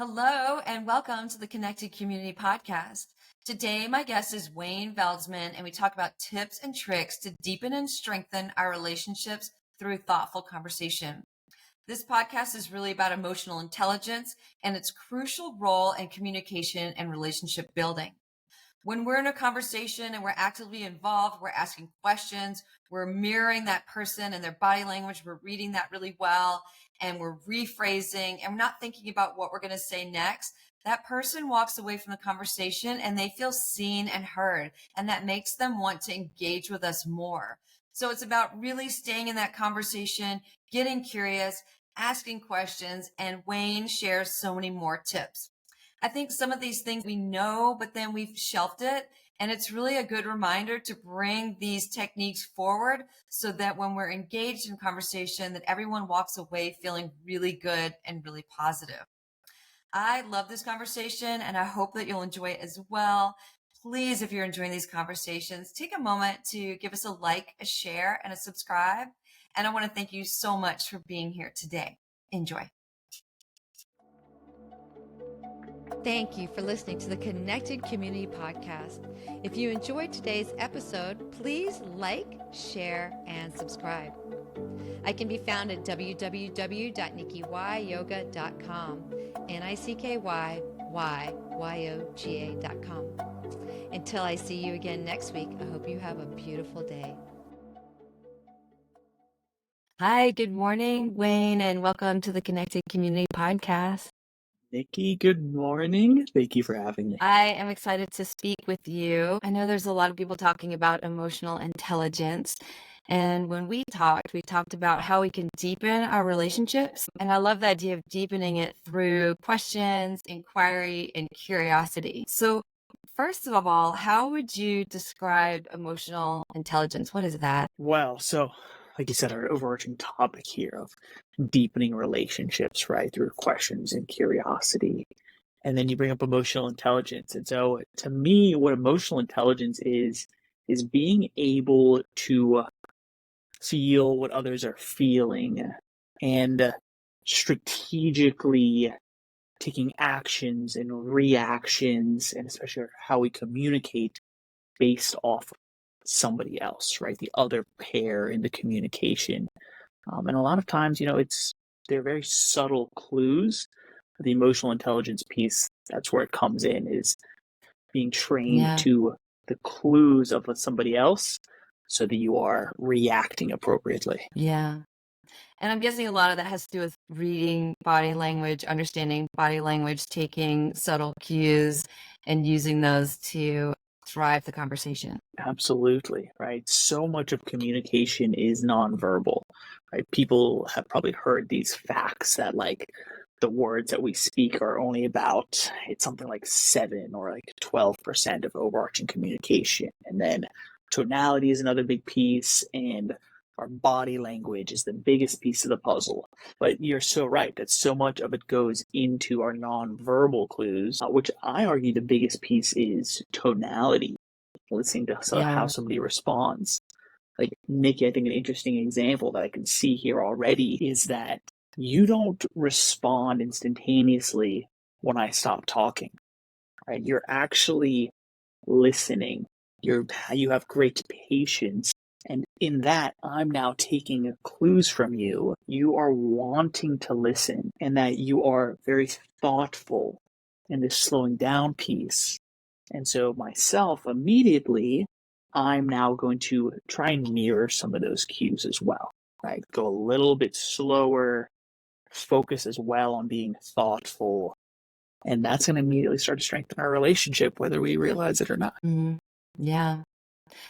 Hello and welcome to the Connected Community Podcast. Today, my guest is Wayne Veldsman, and we talk about tips and tricks to deepen and strengthen our relationships through thoughtful conversation. This podcast is really about emotional intelligence and its crucial role in communication and relationship building. When we're in a conversation and we're actively involved, we're asking questions, we're mirroring that person and their body language, we're reading that really well, and we're rephrasing, and we're not thinking about what we're going to say next. That person walks away from the conversation and they feel seen and heard, and that makes them want to engage with us more. So it's about really staying in that conversation, getting curious, asking questions, and Wayne shares so many more tips. I think some of these things we know, but then we've shelved it. And it's really a good reminder to bring these techniques forward so that when we're engaged in conversation, that everyone walks away feeling really good and really positive. I love this conversation and I hope that you'll enjoy it as well. Please, if you're enjoying these conversations, take a moment to give us a like, a share, and a subscribe. And I want to thank you so much for being here today. Enjoy. Thank you for listening to the Connected Community Podcast. If you enjoyed today's episode, please like, share, and subscribe. I can be found at www.nickyyoga.com, NICKYYYOGA.com. Until I see you again next week, I hope you have a beautiful day. Hi, good morning, Wayne, and welcome to the Connected Community Podcast. Nikki, good morning. Thank you for having me. I am excited to speak with you. I know there's a lot of people talking about emotional intelligence. And when we talked about how we can deepen our relationships. And I love the idea of deepening it through questions, inquiry, and curiosity. So first of all, how would you describe emotional intelligence? What is that? Well, so like you said, our overarching topic here of deepening relationships, right, through questions and curiosity. And then you bring up emotional intelligence. And so to me, what emotional intelligence is being able to feel what others are feeling and strategically taking actions and reactions, and especially how we communicate based off somebody else, right? The other pair in the communication. And a lot of times, they're very subtle clues. The emotional intelligence piece, that's where it comes in, is being trained to the clues of somebody else so that you are reacting appropriately. Yeah. And I'm guessing a lot of that has to do with reading body language, understanding body language, taking subtle cues and using those to drive the conversation. Absolutely, right? So much of communication is nonverbal, right? People have probably heard these facts that the words that we speak are only about, it's something like 7 or 12% of overarching communication. And then tonality is another big piece, and our body language is the biggest piece of the puzzle. But you're so right that so much of it goes into our nonverbal clues, which I argue the biggest piece is tonality, listening to how somebody responds. Like Nikki, I think an interesting example that I can see here already is that you don't respond instantaneously when I stop talking, right? You're actually listening. You have great patience. And in that, I'm now taking clues from you. You are wanting to listen, and that you are very thoughtful in this slowing down piece. And so myself, immediately, I'm now going to try and mirror some of those cues as well, right? Go a little bit slower, focus as well on being thoughtful. And that's going to immediately start to strengthen our relationship, whether we realize it or not. Mm-hmm. Yeah.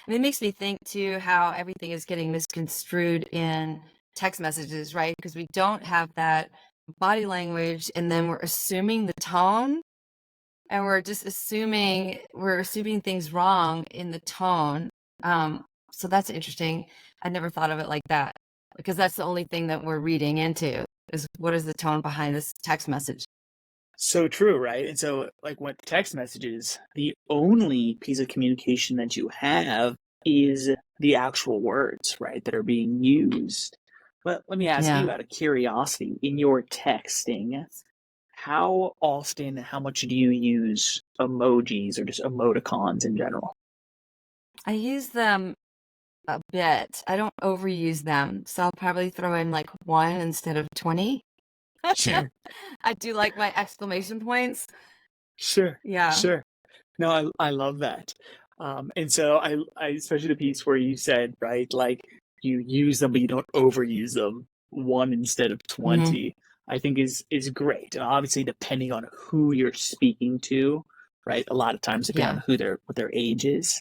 And it makes me think too how everything is getting misconstrued in text messages, right? Because we don't have that body language, and then we're assuming the tone, and we're assuming things wrong in the tone. So that's interesting. I never thought of it like that, because that's the only thing that we're reading into is what is the tone behind this text message. So true, right? And so with text messages, the only piece of communication that you have is the actual words, right, that are being used. But let me ask you out of curiosity, in your texting, how often, how much do you use emojis or just emoticons in general? I use them a bit. I don't overuse them, so I'll probably throw in like 1 instead of 20. Sure. I do like my exclamation points. Sure. Yeah. Sure. No, I love that. And so I especially the piece where you said, right, like you use them, but you don't overuse them. 1 instead of Mhm. 20, I think is great. And obviously, depending on who you're speaking to, right, a lot of times depending Yeah. on what their age is,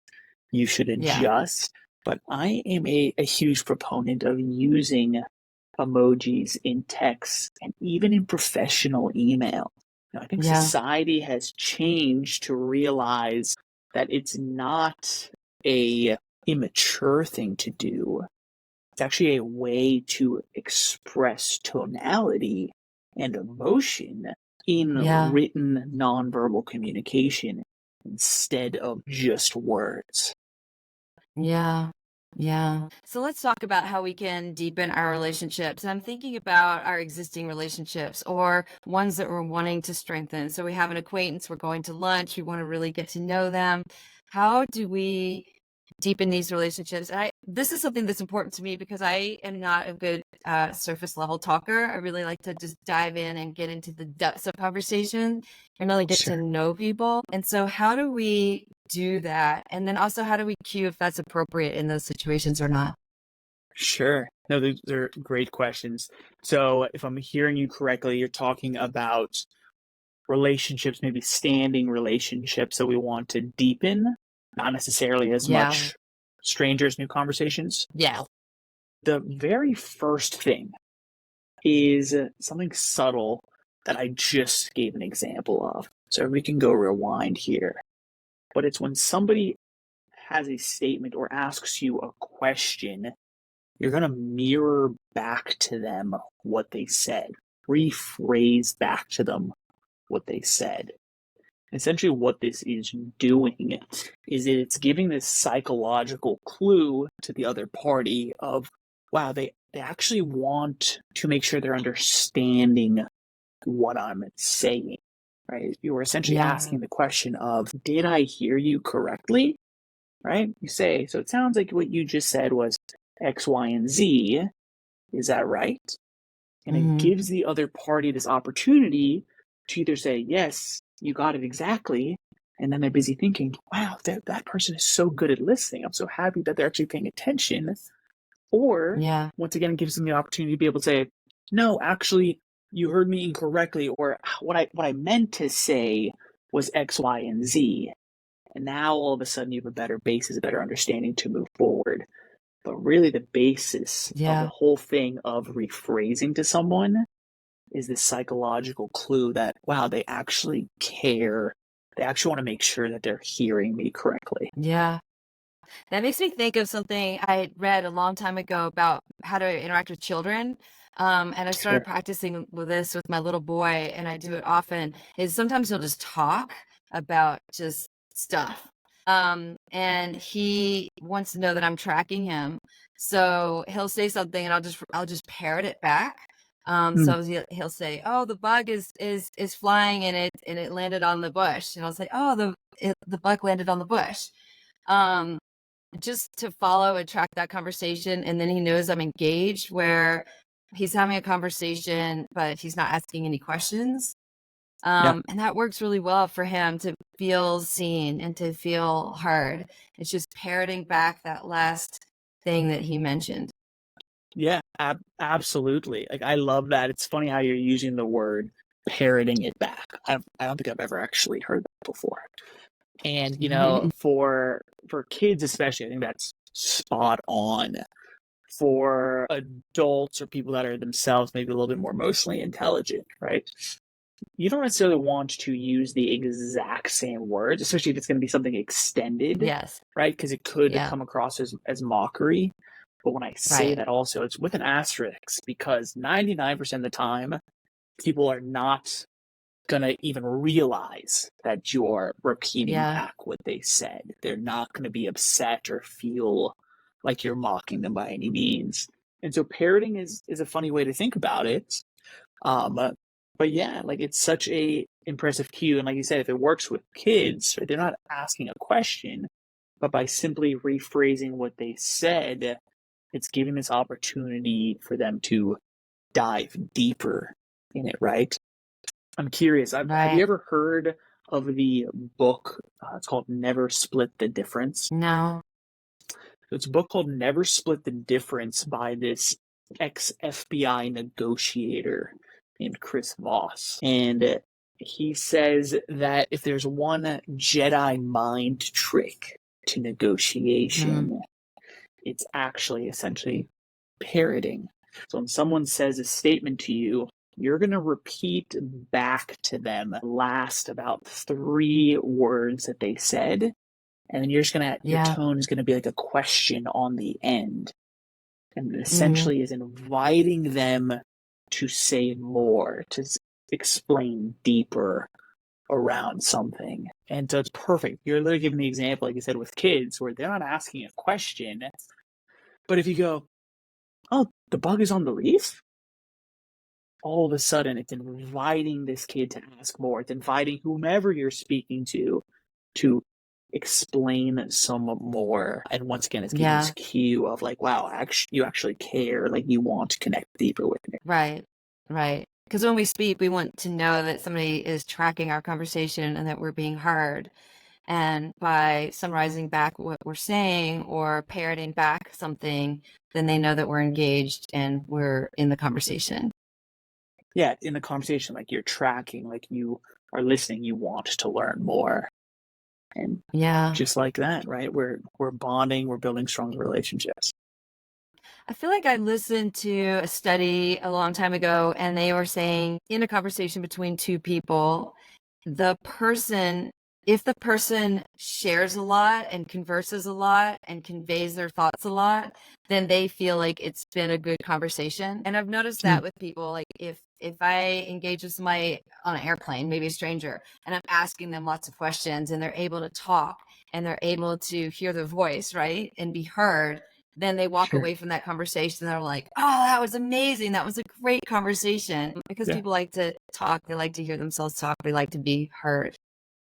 you should Yeah. adjust. But I am a huge proponent of using emojis in text and even in professional email. I think Yeah. society has changed to realize that it's not a immature thing to do. It's actually a way to express tonality and emotion in Yeah. written nonverbal communication instead of just words. Yeah. Yeah. So let's talk about how we can deepen our relationships. I'm thinking about our existing relationships or ones that we're wanting to strengthen. So we have an acquaintance, we're going to lunch, we want to really get to know them. How do we deepen these relationships? This is something that's important to me because I am not a good surface level talker. I really like to just dive in and get into the depths of conversation and really get to Sure. know people. And so how do we do that? And then also, how do we cue if that's appropriate in those situations or not? Sure. No, they're great questions. So, if I'm hearing you correctly, you're talking about relationships, maybe standing relationships that we want to deepen, not necessarily as Yeah. much strangers, new conversations. Yeah. The very first thing is something subtle that I just gave an example of. So we can go rewind here. But it's when somebody has a statement or asks you a question, you're going to mirror back to them what they said, rephrase back to them what they said. Essentially, what this is doing is it's giving this psychological clue to the other party of, wow, they actually want to make sure they're understanding what I'm saying, right? You were essentially Yeah. asking the question of, did I hear you correctly? Right? You say, so it sounds like what you just said was X, Y, and Z. Is that right? And it Hmm. gives the other party this opportunity to either say, yes, you got it exactly. And then they're busy thinking, wow, that person is so good at listening. I'm so happy that they're actually paying attention. Or, Yeah. once again, it gives them the opportunity to be able to say, no, actually, you heard me incorrectly. Or what I meant to say was X, Y, and Z. And now all of a sudden you have a better basis, a better understanding to move forward. But really, the basis of the Yeah. whole thing of rephrasing to someone is this psychological clue that, wow, they actually care. They actually want to make sure that they're hearing me correctly. Yeah. That makes me think of something I read a long time ago about how to interact with children. And I started Sure. practicing with this with my little boy, and I do it often. Is sometimes he'll just talk about just stuff. And he wants to know that I'm tracking him. So he'll say something and I'll just parrot it back. Hmm. So he'll say, "Oh, the bug is flying and it landed on the bush." And I'll say, "Oh, the bug landed on the bush." Um, just to follow and track that conversation, and then he knows I'm engaged, where he's having a conversation but he's not asking any questions. Yeah. And that works really well for him to feel seen and to feel heard. It's just parroting back that last thing that he mentioned. Yeah, absolutely. Like, I love that. It's funny how you're using the word parroting it back. I don't think I've ever actually heard that before. And for kids especially, I think that's spot on. For adults or people that are themselves maybe a little bit more emotionally intelligent, right? You don't necessarily want to use the exact same words, especially if it's going to be something extended, Yes. right? Because it could Yeah. come across as mockery. But when I say Right. that also, it's with an asterisk because 99% of the time, people are not going to even realize that you're repeating Yeah. back what they said. They're not going to be upset or feel like you're mocking them by any means. And so parroting is a funny way to think about it. Um, But yeah, like it's such a impressive cue. And like you said, if it works with kids, right, they're not asking a question, but by simply rephrasing what they said, it's giving this opportunity for them to dive deeper in it, right? I'm curious. Have you Right. ever heard of the book? It's called Never Split the Difference. No. It's a book called Never Split the Difference by this ex FBI negotiator named Chris Voss. And he says that if there's one Jedi mind trick to negotiation, it's actually essentially parroting. So when someone says a statement to you, you're going to repeat back to them last about 3 words that they said. And then you're just going to, your Yeah. tone is going to be like a question on the end. And it Mhm. essentially is inviting them to say more, to explain deeper around something. And so it's perfect. You're literally giving the example, like you said, with kids, where they're not asking a question. But if you go, oh, the bug is on the leaf, all of a sudden it's inviting this kid to ask more. It's inviting whomever you're speaking to explain some more. And once again, it's giving this Yeah. cue of like, wow, you actually care, like you want to connect deeper with me. Right. Right. Because when we speak, we want to know that somebody is tracking our conversation and that we're being heard. And by summarizing back what we're saying or parroting back something, then they know that we're engaged and we're in the conversation. Yeah, in the conversation, like you're tracking, like you are listening, you want to learn more. And Yeah. just like that, right? We're bonding, we're building stronger relationships. I feel like I listened to a study a long time ago, and they were saying in a conversation between two people, the person, if the person shares a lot and converses a lot and conveys their thoughts a lot, then they feel like it's been a good conversation. And I've noticed that with people, like if I engage with somebody on an airplane, maybe a stranger, and I'm asking them lots of questions and they're able to talk and they're able to hear their voice, right, and be heard, then they walk Sure. away from that conversation. They're like, oh, that was amazing. That was a great conversation. Because Yeah. people like to talk. They like to hear themselves talk. They like to be heard.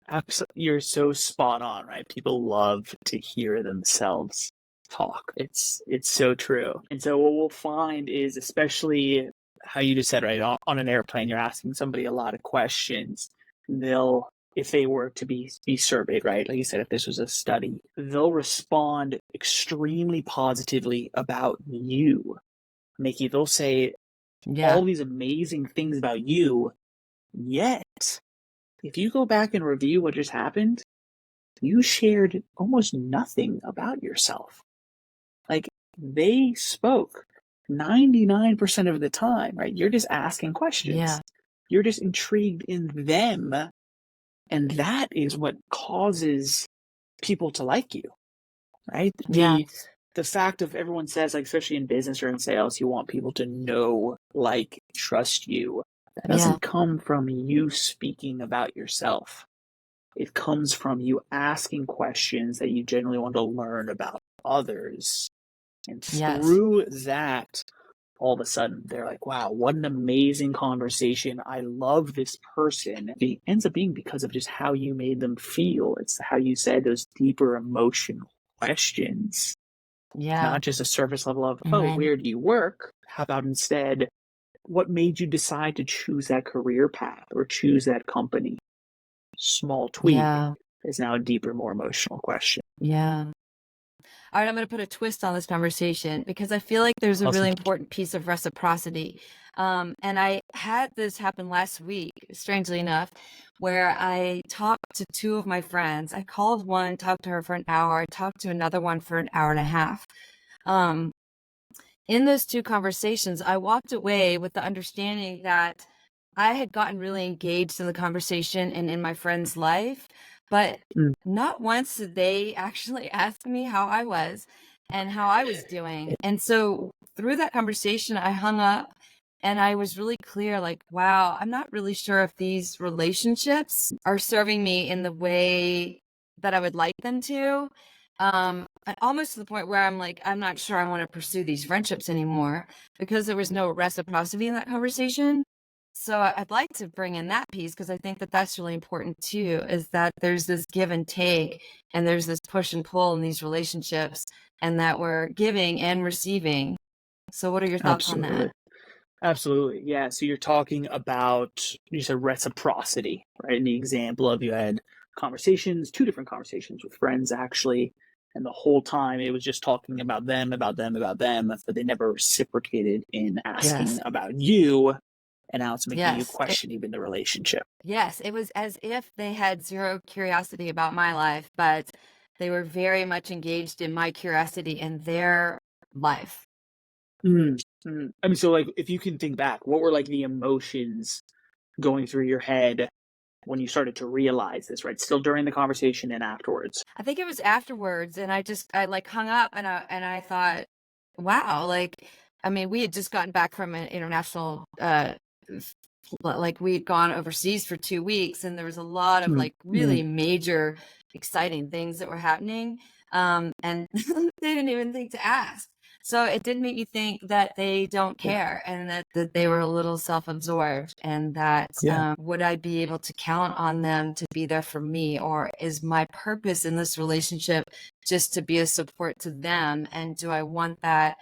Absolutely. You're so spot on, right? People love to hear themselves talk. It's so true. And so what we'll find is, especially how you just said, right, on an airplane, you're asking somebody a lot of questions. They'll, if they were to be surveyed, right, like you said, if this was a study, they'll respond extremely positively about you, Nikki. They'll say Yeah. all these amazing things about you, yet if you go back and review what just happened, you shared almost nothing about yourself. Like they spoke 99% of the time, right? You're just asking questions. Yeah. You're just intrigued in them. And that is what causes people to like you, right? Yeah. The fact of everyone says, like, especially in business or in sales, you want people to know, like, trust you. That Yeah. doesn't come from you speaking about yourself. It comes from you asking questions that you genuinely want to learn about others. And Yes. through that, all of a sudden, they're like, wow, what an amazing conversation. I love this person. It ends up being because of just how you made them feel. It's how you said those deeper emotional questions, Yeah. not just a surface level of, And oh, then, where do you work? How about instead, what made you decide to choose that career path or choose that company? Small tweak yeah. is now a deeper, more emotional question. Yeah. All right, I'm going to put a twist on this conversation because I feel like there's a Awesome. really important piece of reciprocity. And I had this happen last week, strangely enough, where I talked to two of my friends. I called one, talked to her for an hour, I talked to another one for an hour and a half. Um, in those two conversations, I walked away with the understanding that I had gotten really engaged in the conversation and in my friend's life, but Mm. not once did they actually ask me how I was and how I was doing. And so through that conversation, I hung up and I was really clear, like, wow, I'm not really sure if these relationships are serving me in the way that I would like them to. Almost to the point where I'm like, I'm not sure I want to pursue these friendships anymore because there was no reciprocity in that conversation. So I'd like to bring in that piece because I think that that's really important too, is that there's this give and take and there's this push and pull in these relationships and that we're giving and receiving. So what are your thoughts on that? Absolutely. Absolutely. Yeah. So you're talking about, you said reciprocity, right? In the example of you had conversations, two different conversations with friends actually. And the whole time it was just talking about them, about them, about them, but they never reciprocated in asking Yes. about you. And now it's making you Yes. question even the relationship. Yes. It was as if they had zero curiosity about my life, but they were very much engaged in my curiosity in their life. Mm, I mean, so like if you can think back, what were like the emotions going through your head when you started to realize this, right? Still during the conversation and afterwards. I think it was afterwards, and I like hung up, and I thought, wow, like, I mean, we had just gotten back from an international, like we had gone overseas for 2 weeks, and there was a lot of Mm, like mm, really major, exciting things that were happening, and they didn't even think to ask. So it did make me think that they don't yeah, care and that they were a little self-absorbed and that yeah, would I be able to count on them to be there for me? Or is my purpose in this relationship just to be a support to them? And do I want that?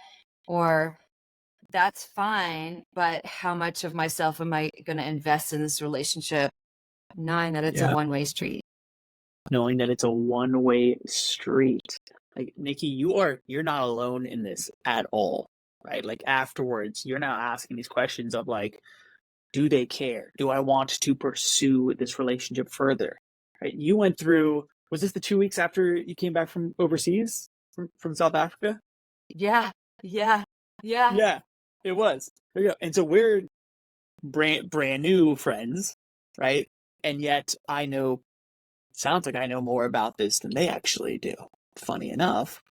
Or that's fine, but how much of myself am I going to invest in this relationship, knowing that it's a yeah. one-way street? Knowing that it's a one-way street. Like Nikki, you're not alone in this at all, right? Like afterwards, you're now asking these questions of like, do they care? Do I want to pursue this relationship further? Right? You went through, was this the 2 weeks after you came back from overseas, from South Africa? Yeah, yeah, yeah, Yeah, it was. There you go. And so we're brand new friends, right? And yet I know, sounds like I know more about this than they actually do. Funny enough,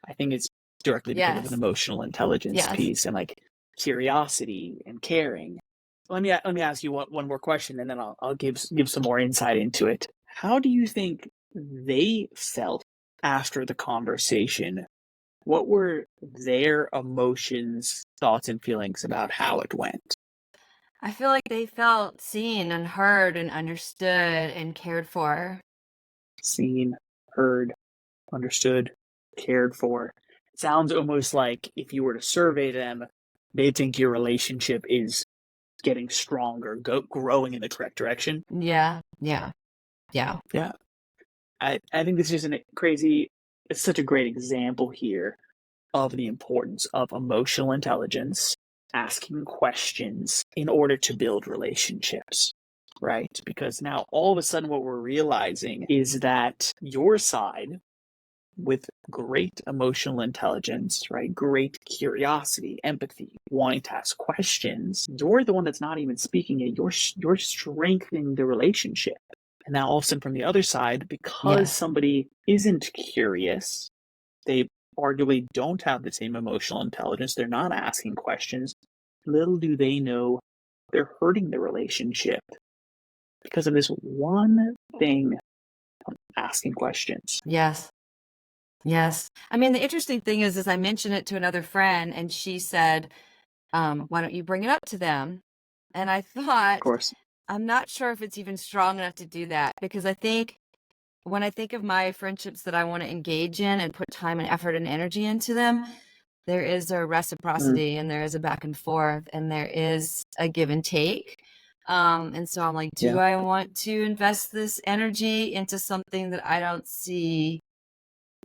I think it's directly because of an yes, emotional intelligence yes. piece and like curiosity and caring. Let me ask you one more question, and then I'll give some more insight into it. How do you think they felt after the conversation? What were their emotions, thoughts, and feelings about how it went? I feel like they felt seen and heard and understood and cared for. Seen, heard, understood, cared for. It sounds almost like if you were to survey them, they think your relationship is getting stronger, growing in the correct direction. Yeah, yeah, yeah. Yeah. I think this is a crazy, it's such a great example here of the importance of emotional intelligence, asking questions in order to build relationships, right? Because now all of a sudden, what we're realizing is that your side, with great emotional intelligence, right? Great curiosity, empathy, wanting to ask questions, you're the one that's not even speaking it. You're strengthening the relationship. And now all of a sudden from the other side, because Yes. somebody isn't curious, they arguably don't have the same emotional intelligence, they're not asking questions, little do they know they're hurting the relationship because of this one thing, asking questions. Yes. Yes. I mean, the interesting thing is I mentioned it to another friend and she said, why don't you bring it up to them? And I Of thought, course. I'm not sure if it's even strong enough to do that because I think when I think of my friendships that I want to engage in and put time and effort and energy into them, there is a Mm, reciprocity and there is a back and forth and there is a give and take. And so I'm like, do yeah, I want to invest this energy into something that I don't see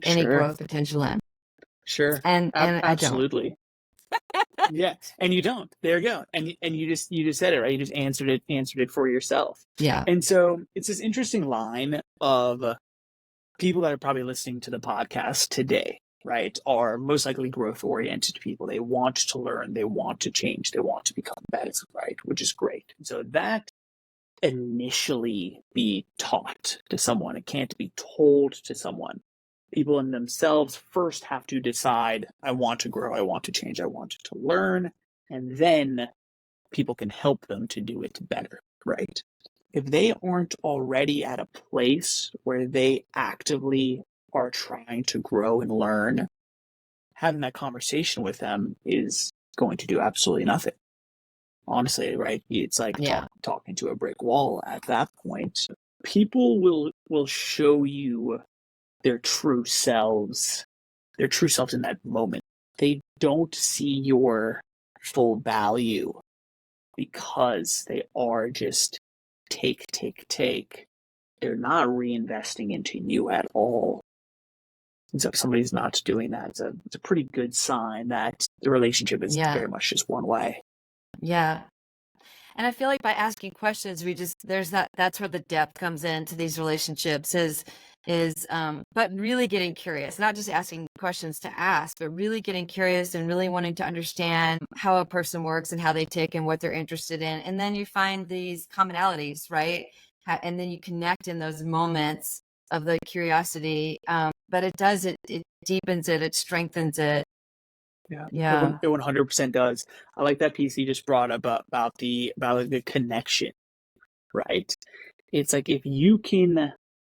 any sure, growth potential in? sure. And I don't. Absolutely. Yeah, and you don't. There you go. And you just said it, right? You just answered it for yourself. Yeah. And so it's this interesting line of people that are probably listening to the podcast today, right, are most likely growth oriented people. They want to learn, they want to change, they want to become better, right? Which is great. So that initially be taught to someone. It can't be told to someone. People in themselves first have to decide, I want to grow, I want to change, I want to learn, and then people can help them to do it better, right? If they aren't already at a place where they actively are trying to grow and learn, having that conversation with them is going to do absolutely nothing. honestly, right? It's like Yeah. talking to a brick wall at that point. People will show you their true selves, in that moment. They don't see your full value because they are just take, take, take. They're not reinvesting into you at all. And so if somebody's not doing that, it's a pretty good sign that the relationship is Yeah. very much just one way. Yeah. And I feel like by asking questions, that's where the depth comes into these relationships but really getting curious, not just asking questions to ask, but really getting curious and really wanting to understand how a person works and how they tick and what they're interested in. And then you find these commonalities, right? And then you connect in those moments of the curiosity. But it deepens it, it strengthens it. Yeah, Yeah. it 100% does. I like that piece you just brought up about the connection, right? It's like if you can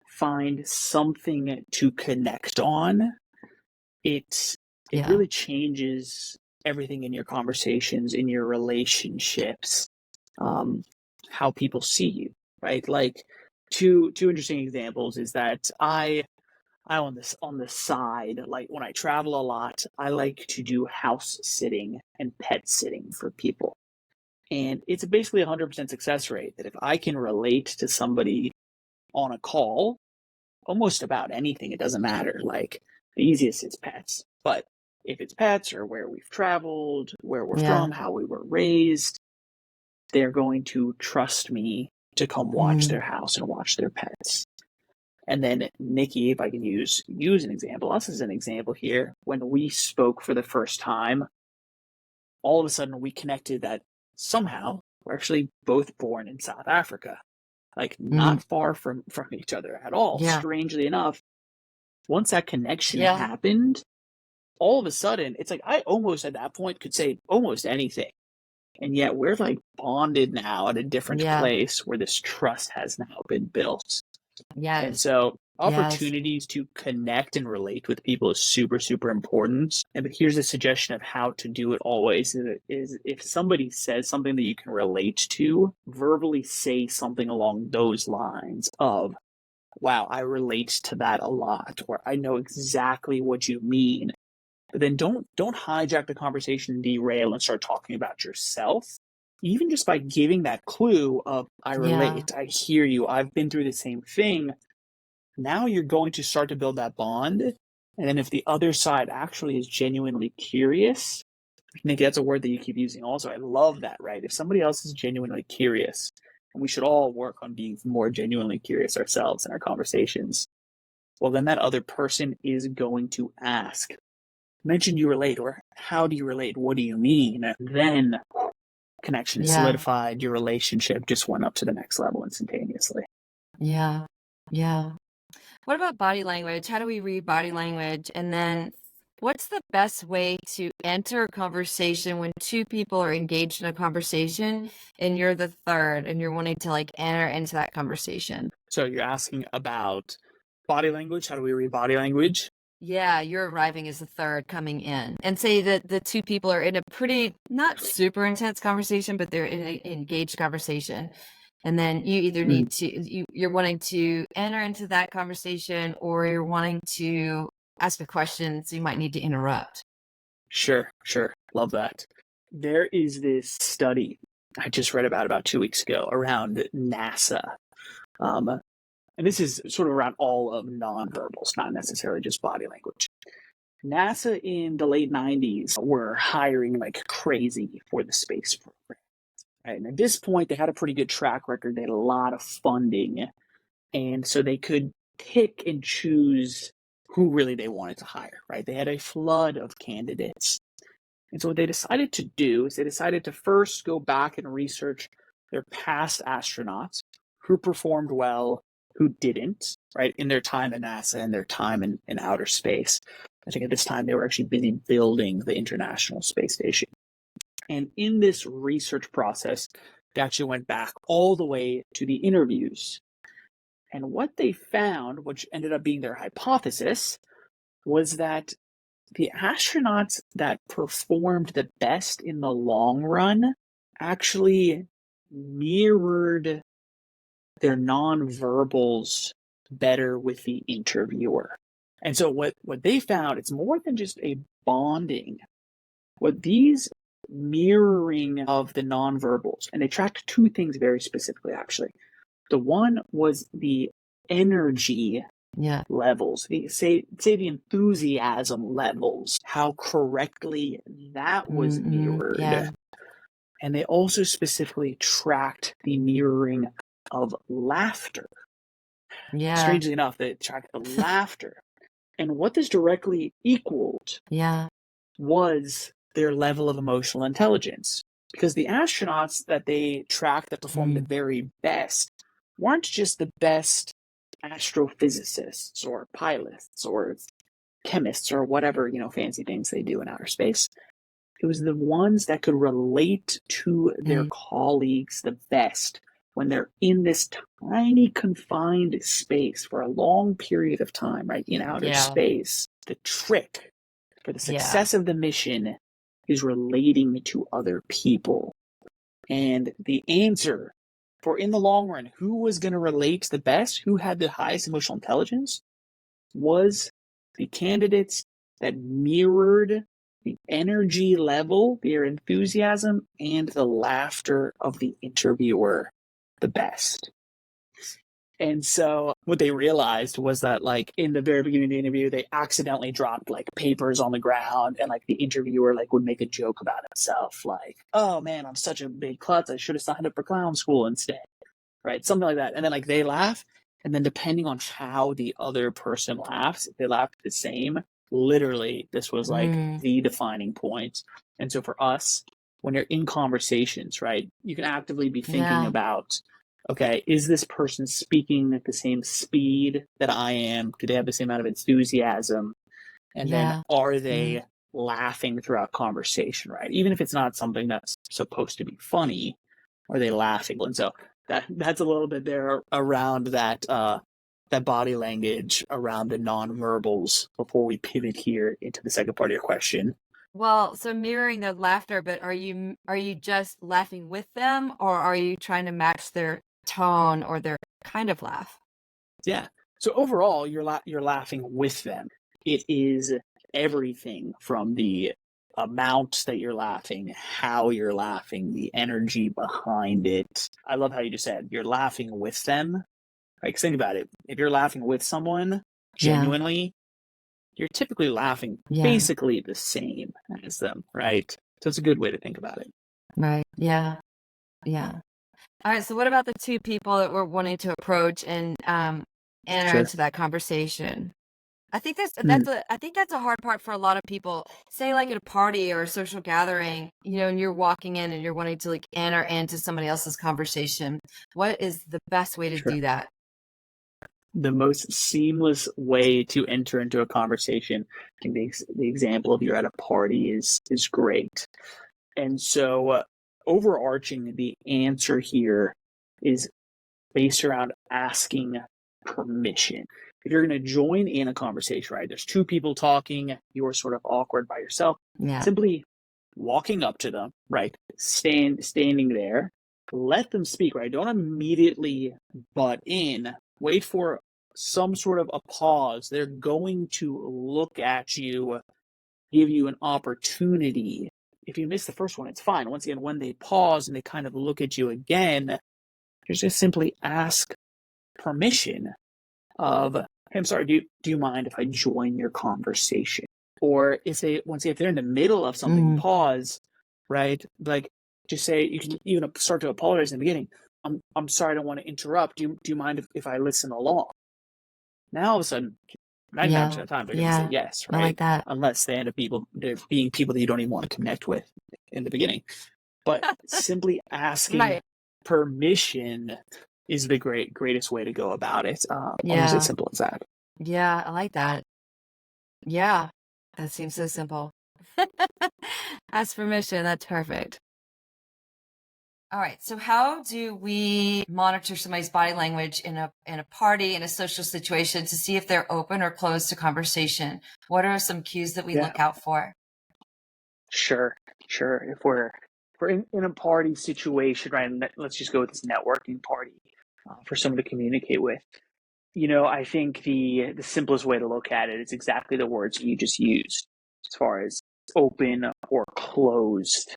find something to connect on, it Yeah. really changes everything in your conversations, in your relationships, how people see you, right? Like two interesting examples is that I on the side, like when I travel a lot, I like to do house sitting and pet sitting for people. And it's basically 100% success rate that if I can relate to somebody on a call, almost about anything, it doesn't matter. Like the easiest is pets. But if it's pets or where we've traveled, where we're Yeah. from, how we were raised, they're going to trust me to come watch their house and watch their pets. And then Nikki, if I can use an example, us as an example here, when we spoke for the first time, all of a sudden we connected that somehow we're actually both born in South Africa, like not far from each other at all. Yeah. Strangely enough, once that connection Yeah. happened, all of a sudden it's like I almost at that point could say almost anything. And yet we're like bonded now at a different Yeah. place where this trust has now been built. And Yes. so Yes. opportunities to connect and relate with people is super, super important. And but here's a suggestion of how to do it always is if somebody says something that you can relate to, verbally say something along those lines of, wow, I relate to that a lot, or I know exactly what you mean. But then don't hijack the conversation and derail and start talking about yourself. Even just by giving that clue of I relate, I hear you, I've been through the same thing. Now you're going to start to build that bond. And then if the other side actually is genuinely curious, Nick, that's a word that you keep using also. I love that, right? If somebody else is genuinely curious, and we should all work on being more genuinely curious ourselves in our conversations, well, then that other person is going to ask, mention you relate, or how do you relate? What do you mean? And then connection is solidified. Your relationship just went up to the next level instantaneously. Yeah. Yeah. What about body language? How do we read body language? And then what's the best way to enter a conversation when two people are engaged in a conversation and you're the third and you're wanting to like enter into that conversation? So you're asking about body language. How do we read body language? Yeah, you're arriving as the third coming in. And say that the two people are in a pretty, not super intense conversation, but they're in an engaged conversation. And then you either need to, you're wanting to enter into that conversation or you're wanting to ask a question, so you might need to interrupt. Sure. Love that. There is this study I just read about 2 weeks ago around NASA. And this is sort of around all of nonverbals, not necessarily just body language. NASA in the late 90s were hiring like crazy for the space program. Right? And at this point, they had a pretty good track record. They had a lot of funding. And so they could pick and choose who really they wanted to hire, right? They had a flood of candidates. And so what they decided to do is they decided to first go back and research their past astronauts, who performed well, who didn't, right, in their time at NASA and their time in outer space. I think at this time they were actually busy building the International Space Station. And in this research process, they actually went back all the way to the interviews. And what they found, which ended up being their hypothesis, was that the astronauts that performed the best in the long run actually mirrored their nonverbals better with the interviewer. And so what they found, it's more than just a bonding. What these mirroring of the nonverbals, and they tracked two things very specifically, actually. The one was the energy levels, say the enthusiasm levels, how correctly that was mirrored. Yeah. And they also specifically tracked the mirroring of laughter. Yeah. Strangely enough, they tracked the laughter. And what this directly equaled was their level of emotional intelligence. Because the astronauts that they tracked that performed the very best weren't just the best astrophysicists or pilots or chemists or whatever, fancy things they do in outer space. It was the ones that could relate to their colleagues the best when they're in this tiny confined space for a long period of time, right? In outer space. The trick for the success of the mission is relating to other people. And the answer for in the long run, who was going to relate the best, who had the highest emotional intelligence, was the candidates that mirrored the energy level, their enthusiasm, and the laughter of the interviewer the best. And so what they realized was that, like, in the very beginning of the interview, they accidentally dropped, like, papers on the ground, and, like, the interviewer, like, would make a joke about himself, like, oh, man, I'm such a big klutz, I should have signed up for clown school instead, right? Something like that. And then, like, they laugh, and then depending on how the other person laughs, if they laughed the same, literally, this was, like, the defining point. And so for us, when you're in conversations, right, you can actively be thinking about, okay, is this person speaking at the same speed that I am? Do they have the same amount of enthusiasm? And then are they laughing throughout conversation, right? Even if it's not something that's supposed to be funny, are they laughing? And so that's a little bit there around that body language, around the nonverbals, before we pivot here into the second part of your question. Well, so mirroring their laughter, but are you just laughing with them, or are you trying to match their tone or their kind of laugh? Yeah. So overall, you're laughing with them. It is everything from the amount that you're laughing, how you're laughing, the energy behind it. I love how you just said you're laughing with them. Like, think about it. If you're laughing with someone genuinely, you're typically laughing basically the same as them, right? So it's a good way to think about it. Right. Yeah. Yeah. All right. So what about the two people that we're wanting to approach and enter into that conversation? I think that's a hard part for a lot of people. Say, like, at a party or a social gathering, and you're walking in and you're wanting to, like, enter into somebody else's conversation. What is the best way to do that? The most seamless way to enter into a conversation, I think the example of you're at a party is great. And so overarching, the answer here is based around asking permission. If you're going to join in a conversation, right, there's two people talking, you're sort of awkward by yourself, simply walking up to them, right, standing there, let them speak, right, don't immediately butt in, wait for some sort of a pause. They're going to look at you, give you an opportunity. If you miss the first one, it's fine. Once again, when they pause and they kind of look at you again, just simply ask permission of, hey, I'm sorry, do you mind if I join your conversation? Or if they're in the middle of something, pause, right? Like, just say, you can even start to apologize in the beginning. I'm sorry, I don't want to interrupt. Do you mind if I listen along? Now all of a sudden, 99% of the time, they're going to say yes, right? I like that. Unless they end up being people that you don't even want to connect with in the beginning. But simply asking permission is the greatest way to go about it. Almost as simple as that. Yeah, I like that. Yeah, that seems so simple. Ask permission. That's perfect. All right. So how do we monitor somebody's body language in a party, in a social situation, to see if they're open or closed to conversation? What are some cues that we look out for? Sure. If we're for in a party situation, right? And let's just go with this networking party for someone to communicate with. I think the simplest way to look at it is exactly the words you just used, as far as open or closed.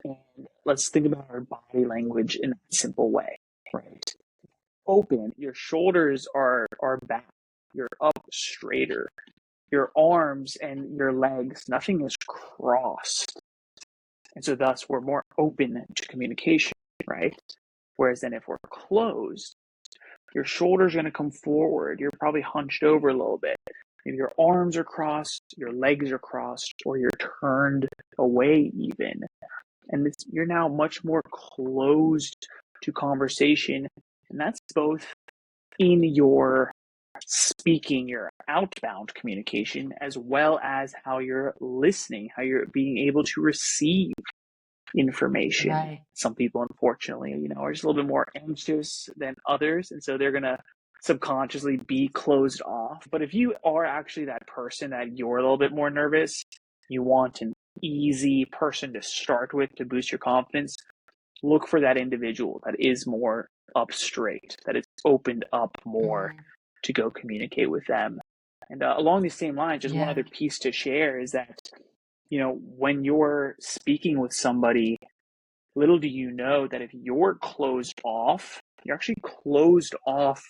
And let's think about our body language in a simple way, right? Open, your shoulders are back, you're up straighter. Your arms and your legs, nothing is crossed. And so thus we're more open to communication, right? Whereas then if we're closed, your shoulders are going to come forward. You're probably hunched over a little bit. Maybe your arms are crossed, your legs are crossed, or you're turned away even. And you're now much more closed to conversation. And that's both in your speaking, your outbound communication, as well as how you're listening, how you're being able to receive information. Right. Some people, unfortunately, are just a little bit more anxious than others. And so they're going to subconsciously be closed off. But if you are actually that person that you're a little bit more nervous, you want an easy person to start with to boost your confidence, look for that individual that is more up straight, that is opened up more to go communicate with them. And along these same lines, just one other piece to share is that, when you're speaking with somebody, little do you know that if you're closed off, you're actually closed off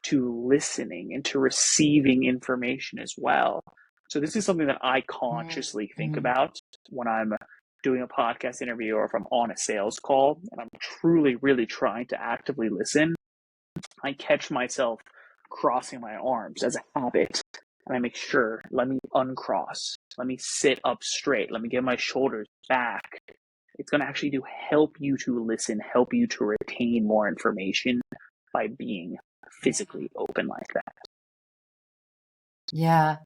to listening and to receiving information as well. So this is something that I consciously think about when I'm doing a podcast interview or if I'm on a sales call and I'm truly, really trying to actively listen. I catch myself crossing my arms as a habit, and I make sure, let me uncross, let me sit up straight, let me get my shoulders back. It's going to actually help you to listen, help you to retain more information by being physically open like that. Yeah.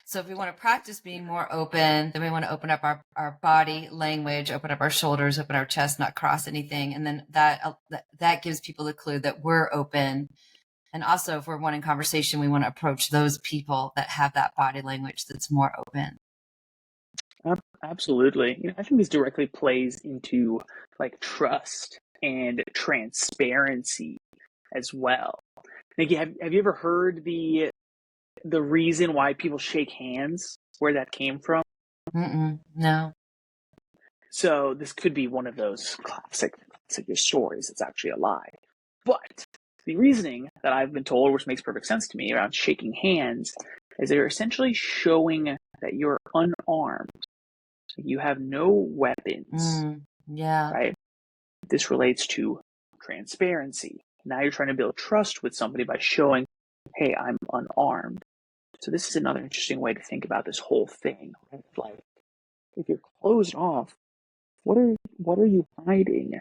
So if we want to practice being more open, then we want to open up our body language, open up our shoulders, open our chest, not cross anything. And then that gives people the clue that we're open. And also, if we're wanting conversation, we want to approach those people that have that body language that's more open. Absolutely. I think this directly plays into like trust and transparency as well. Nikki, have you ever heard the reason why people shake hands, where that came from? No. So this could be one of those classic stories. It's actually a lie. But the reasoning that I've been told, which makes perfect sense to me around shaking hands, is they're essentially showing that you're unarmed. You have no weapons. Right? This relates to transparency. Now you're trying to build trust with somebody by showing, hey, I'm unarmed. So this is another interesting way to think about this whole thing. Right? Like, if you're closed off, what are you hiding?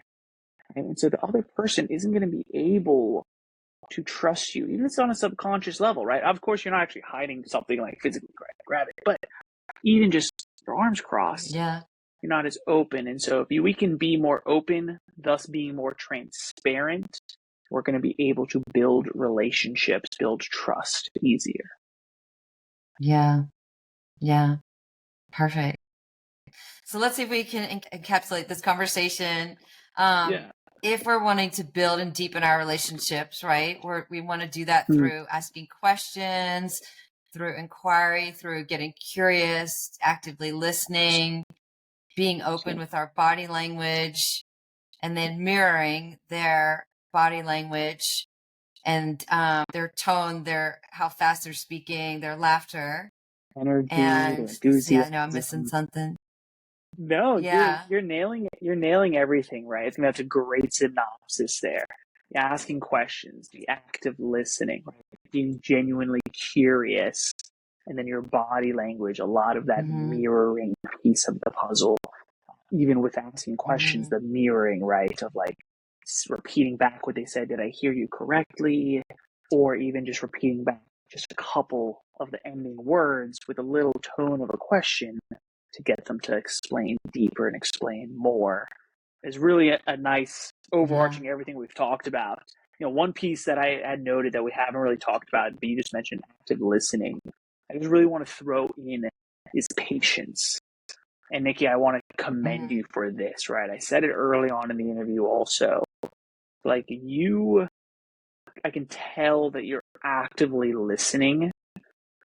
And so the other person isn't going to be able to trust you, even if it's on a subconscious level, right? Of course, you're not actually hiding something like physically grabbing, but even just your arms crossed, you're not as open. And so if we can be more open, thus being more transparent, we're going to be able to build relationships, build trust easier. Yeah. Perfect. So let's see if we can encapsulate this conversation. If we're wanting to build and deepen our relationships, right? We want to do that through asking questions, through inquiry, through getting curious, actively listening, being open with our body language, and then mirroring their body language and their tone, how fast they're speaking, their laughter. Energy, and enthusiasm. I know I'm missing something. No, you're nailing it. You're nailing everything, right? I think that's a great synopsis there. Asking questions, the act of listening, right? Being genuinely curious, and then your body language, a lot of that mirroring piece of the puzzle. Even with asking questions, the mirroring, right, of like repeating back what they said. Did I hear you correctly? Or even just repeating back just a couple of the ending words with a little tone of a question to get them to explain deeper and explain more is really a nice overarching everything we've talked about. One piece that I had noted that we haven't really talked about, but you just mentioned active listening. I just really want to throw in is patience. And Nikki, I want to commend you for this, right? I said it early on in the interview also. Like I can tell that you're actively listening,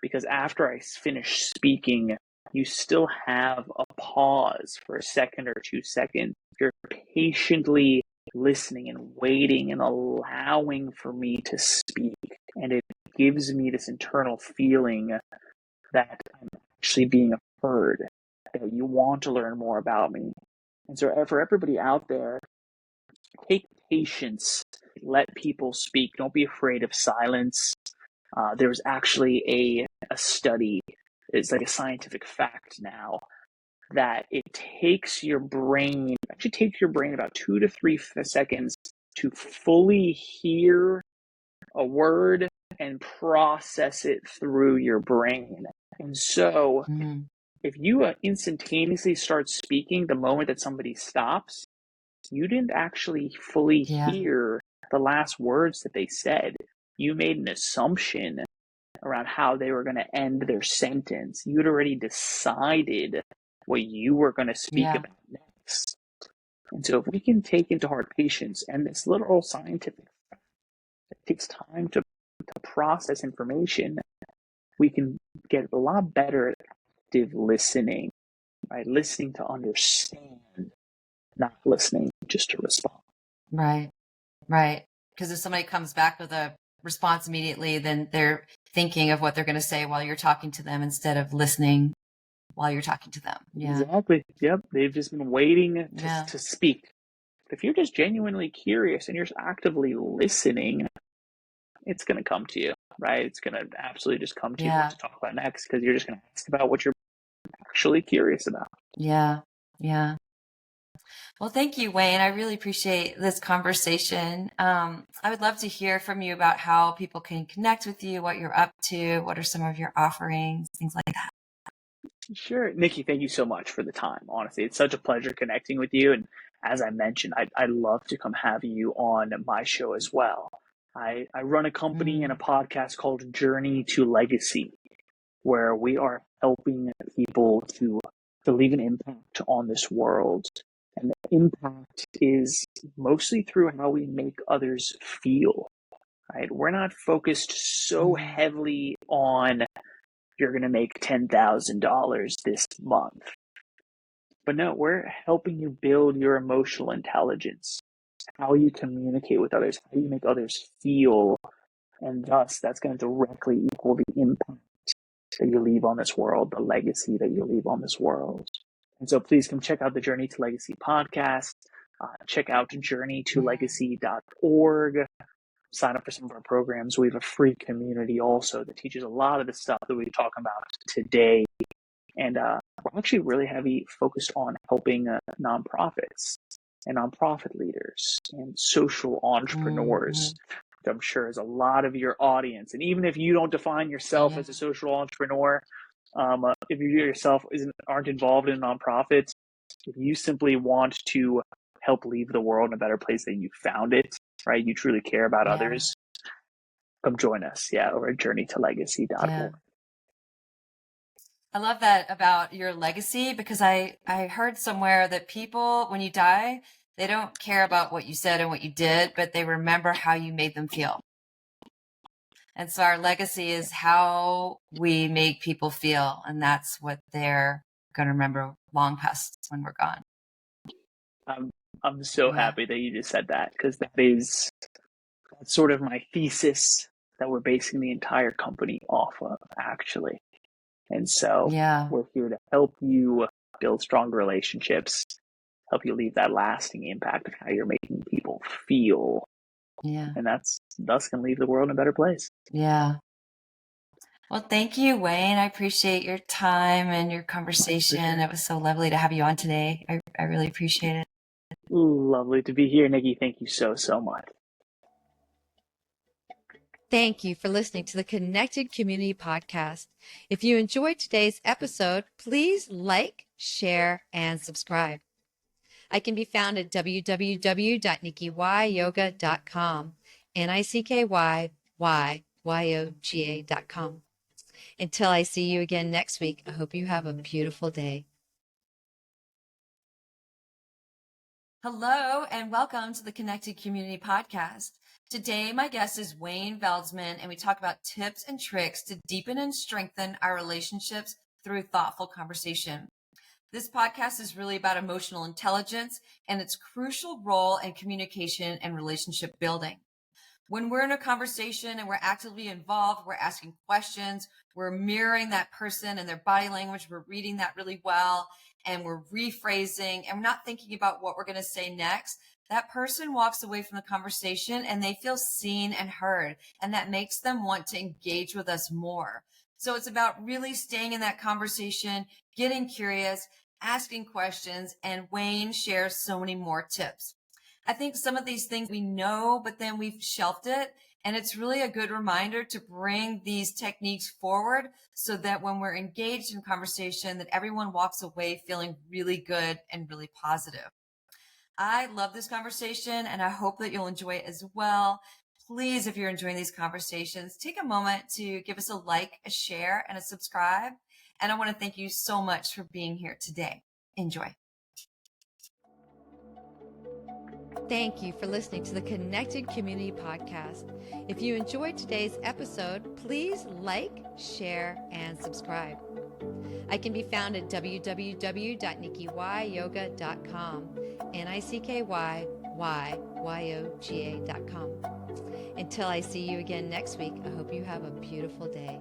because after I finish speaking, you still have a pause for a second or 2 seconds. You're patiently listening and waiting and allowing for me to speak. And it gives me this internal feeling that I'm actually being heard, that you want to learn more about me. And so for everybody out there, take patience, let people speak. Don't be afraid of silence. There's actually a study, it's like a scientific fact now, that it takes your brain about 2 to 3 seconds to fully hear a word and process it through your brain. And so if you instantaneously start speaking the moment that somebody stops, you didn't actually fully hear the last words that they said. You made an assumption around how they were going to end their sentence. You'd already decided what you were going to speak about next. And so if we can take into heart patience and this literal scientific fact, it takes time to process information, we can get a lot better at active listening, right? Listening to understand, not listening just to respond. Right. Because if somebody comes back with a response immediately, then they're thinking of what they're going to say while you're talking to them instead of listening while you're talking to them. Yeah. Exactly. Yep. They've just been waiting to speak. If you're just genuinely curious and you're just actively listening, it's going to come to you, right? It's going to absolutely just come to you what to talk about next, because you're just going to ask about what you're actually curious about. Yeah. Well, thank you, Wayne. I really appreciate this conversation. I would love to hear from you about how people can connect with you, what you're up to, what are some of your offerings, things like that. Sure. Nikki, thank you so much for the time. Honestly, it's such a pleasure connecting with you. And as I mentioned, I'd love to come have you on my show as well. I run a company and a podcast called Journey to Legacy, where we are helping people to leave an impact on this world. And the impact is mostly through how we make others feel, right? We're not focused so heavily on you're going to make $10,000 this month. But no, we're helping you build your emotional intelligence, how you communicate with others, how you make others feel. And thus, that's going to directly equal the impact that you leave on this world, the legacy that you leave on this world. And so please come check out the Journey to Legacy podcast. Check out journeytolegacy.org. Sign up for some of our programs. We have a free community also that teaches a lot of the stuff that we're talking about today. And we're actually really heavy focused on helping nonprofits and nonprofit leaders and social entrepreneurs. I'm sure is a lot of your audience. And even if you don't define yourself as a social entrepreneur, if you yourself aren't involved in nonprofits, if you simply want to help leave the world in a better place than you found it, right? You truly care about others, come join us, over at journeytolegacy.org. I love that about your legacy, because I heard somewhere that people, when you die, they don't care about what you said and what you did, but they remember how you made them feel. And so our legacy is how we make people feel. And that's what they're going to remember long past when we're gone. I'm so happy that you just said that, because that's sort of my thesis that we're basing the entire company off of, actually. And so we're here to help you build stronger relationships, help you leave that lasting impact of how you're making people feel. And that's thus can leave the world in a better place. Well, thank you, Wayne. I appreciate your time and your conversation. It was so lovely to have you on today. I really appreciate it. Lovely to be here, Nikki. Thank you so, so much. Thank you for listening to the Connected Community Podcast. If you enjoyed today's episode, please like, share, and subscribe. I can be found at www.nickyyoga.com, NICKYYYOGA.com. Until I see you again next week, I hope you have a beautiful day. Hello, and welcome to the Connected Community Podcast. Today, my guest is Wayne Veldsman, and we talk about tips and tricks to deepen and strengthen our relationships through thoughtful conversation. This podcast is really about emotional intelligence and its crucial role in communication and relationship building. When we're in a conversation and we're actively involved, we're asking questions, we're mirroring that person and their body language, we're reading that really well, and we're rephrasing, and we're not thinking about what we're going to say next, that person walks away from the conversation and they feel seen and heard, and that makes them want to engage with us more. So it's about really staying in that conversation, getting curious, asking questions, and Wayne shares so many more tips. I think some of these things we know, but then we've shelved it. And it's really a good reminder to bring these techniques forward so that when we're engaged in conversation, that everyone walks away feeling really good and really positive. I love this conversation and I hope that you'll enjoy it as well. Please, if you're enjoying these conversations, take a moment to give us a like, a share, and a subscribe. And I want to thank you so much for being here today. Enjoy. Thank you for listening to the Connected Community Podcast. If you enjoyed today's episode, please like, share, and subscribe. I can be found at www.nickyyoga.com, NICKYYYOGA.com. Until I see you again next week, I hope you have a beautiful day.